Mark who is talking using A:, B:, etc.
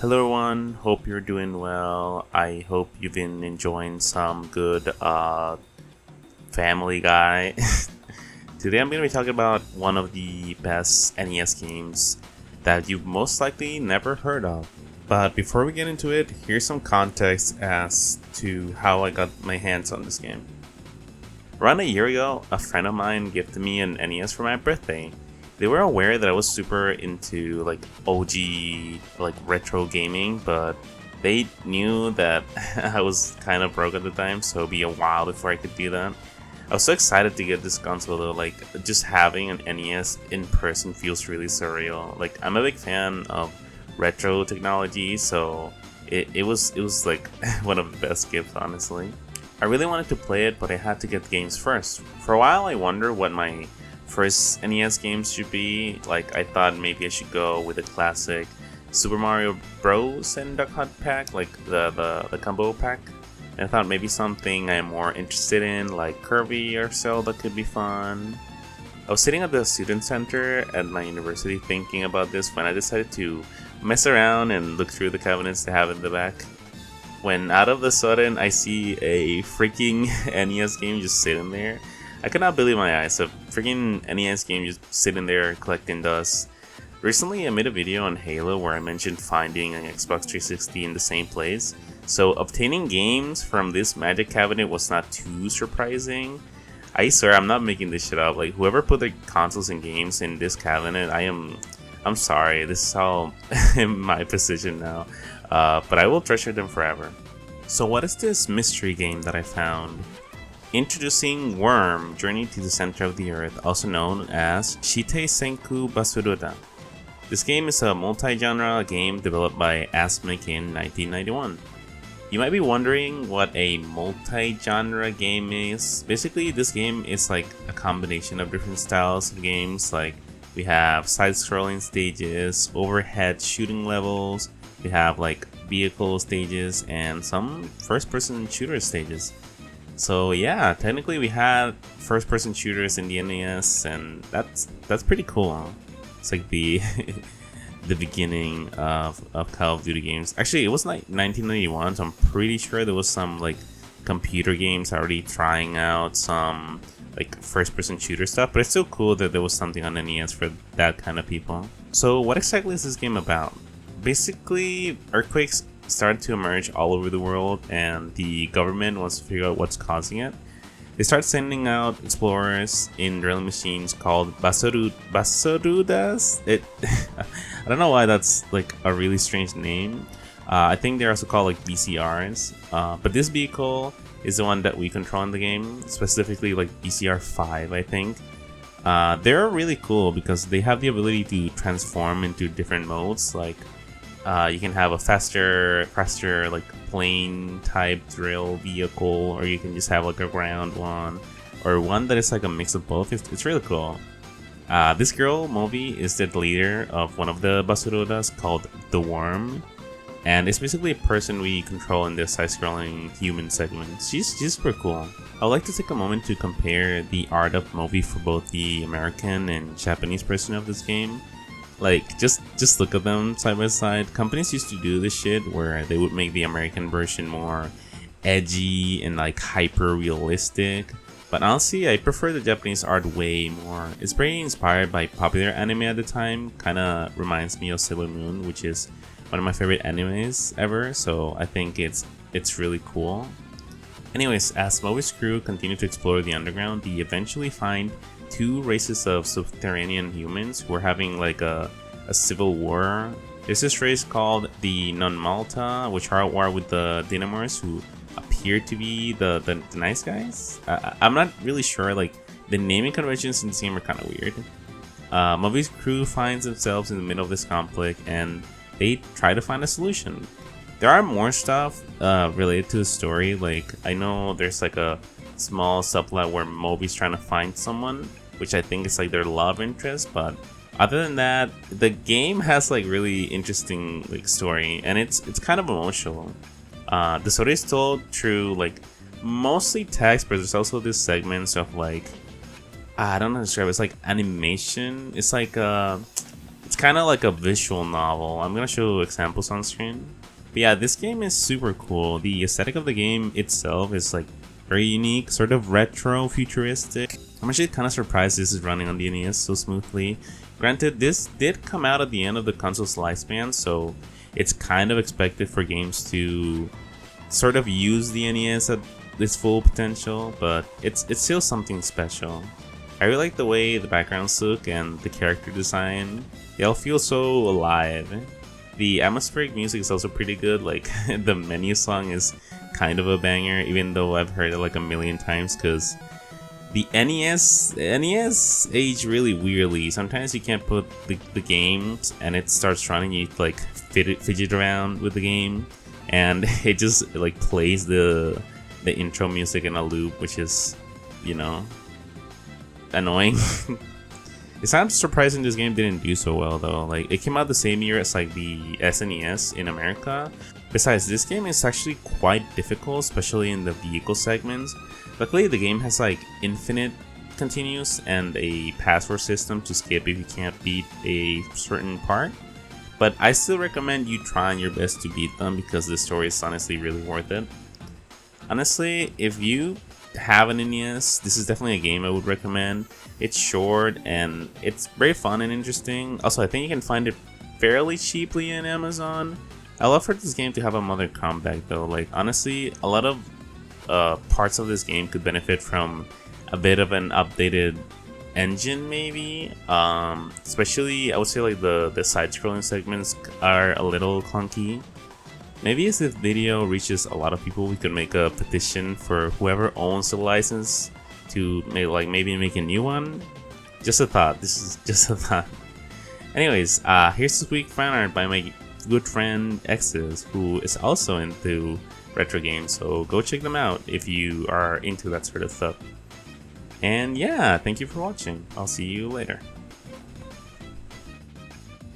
A: Hello everyone, hope you're doing well. I hope you've been enjoying some good Family Guy. Today I'm going to be talking about one of the best NES games that you've most likely never heard of. But before we get into it, here's some context as to how I got my hands on this game. Around a year ago, a friend of mine gifted me an NES for my birthday. They were aware that I was super into OG retro gaming, but they knew that I was kind of broke at the time, so it'd be a while before I could do that. I was so excited to get this console though, just having an NES in person feels really surreal. I'm a big fan of retro technology, so it was one of the best gifts, honestly. I really wanted to play it, but I had to get the games first. For a while I wondered what my first NES games should be. I thought maybe I should go with a classic Super Mario Bros. And Duck Hunt pack, the combo pack. And I thought maybe something I'm more interested in, like Kirby or Zelda, could be fun. I was sitting at the student center at my university thinking about this when I decided to mess around and look through the cabinets they have in the back. When out of the sudden I see a freaking NES game just sitting there. I could not believe my eyes. A freaking NES game just sitting there collecting dust. Recently I made a video on Halo where I mentioned finding an Xbox 360 in the same place. So obtaining games from this magic cabinet was not too surprising. I swear I'm not making this shit up. Whoever put their consoles and games in this cabinet, I'm sorry. This is how in my position now. But I will treasure them forever. So what is this mystery game that I found? Introducing Worm, Journey to the Center of the Earth, also known as Shitei Senku Basuruda. This game is a multi-genre game developed by Asmik in 1991. You might be wondering what a multi-genre game is. Basically, this game is like a combination of different styles of games. We have side-scrolling stages, overhead shooting levels, we have vehicle stages, and some first-person shooter stages. So yeah, technically we had first-person shooters in the NES, and that's pretty cool. It's like the the beginning of Call of Duty games. Actually, it was 1991, so I'm pretty sure there was some computer games already trying out some first-person shooter stuff. But it's still cool that there was something on NES for that kind of people. So what exactly is this game about? Basically, earthquakes started to emerge all over the world, and the government wants to figure out what's causing it. They start sending out explorers in drilling machines called Basurudas. I don't know why that's a really strange name. I think they're also called BCRs. But this vehicle is the one that we control in the game, specifically BCR 5, I think. They're really cool because they have the ability to transform into different modes. You can have a faster plane type drill vehicle, or you can just have a ground one, or one that is a mix of both. It's really cool. This girl, Moby, is the leader of one of the Basurudas called the Worm, and it's basically a person we control in this side-scrolling human segment. She's super cool. I would like to take a moment to compare the art of Moby for both the American and Japanese version of this game. Just look at them side by side. Companies used to do this shit where they would make the American version more edgy and hyper realistic. But honestly, I prefer the Japanese art way more. It's very inspired by popular anime at the time. Kinda reminds me of Sailor Moon, which is one of my favorite animes ever. So I think it's really cool. Anyways, as Moby's crew continue to explore the underground, they eventually find two races of subterranean humans who are having a civil war. There's this race called the Non-Malta, which are at war with the Dynamors, who appear to be the nice guys. I'm not really sure. The naming conventions in this game are kind of weird. Moby's crew finds themselves in the middle of this conflict, and they try to find a solution. There are more stuff related to the story. I know there's a small subplot where Moby's trying to find someone, which I think is their love interest. But other than that, the game has really interesting story, and it's kind of emotional. The story is told through mostly text, but there's also these segments of I don't know how to describe it. It's animation. It's kind of like a visual novel. I'm gonna show examples on screen. But yeah, this game is super cool. The aesthetic of the game itself is like very unique, sort of retro futuristic. I'm actually kind of surprised this is running on the NES so smoothly. Granted, this did come out at the end of the console's lifespan, so it's kind of expected for games to sort of use the NES at its full potential, but it's still something special. I really like the way the backgrounds look and the character design. They all feel so alive. The atmospheric music is also pretty good, like the menu song is kind of a banger, even though I've heard it like a million times, because the NES aged really weirdly. Sometimes you can't put the games and it starts running, you like fidget around with the game, and it just like plays the intro music in a loop, which is, you know, annoying. It's not surprising this game didn't do so well though. Like, it came out the same year as like the SNES in America. Besides, this game is actually quite difficult, especially in the vehicle segments. Luckily, the game has like infinite continues and a password system to skip if you can't beat a certain part. But I still recommend you trying your best to beat them because the story is honestly really worth it. Honestly, if you have an NES, this is definitely a game I would recommend. It's short and it's very fun and interesting. Also, I think you can find it fairly cheaply in Amazon. I love for this game to have a mother comeback though. Like, honestly, a lot of parts of this game could benefit from a bit of an updated engine maybe. Especially, I would say like the side-scrolling segments are a little clunky. Maybe as this video reaches a lot of people, we could make a petition for whoever owns the license to maybe make a new one. Just a thought. This is just a thought. Anyways, here's this week fan art by my good friend Axeru, who is also into retro games. So go check them out if you are into that sort of stuff. And yeah, thank you for watching. I'll see you later.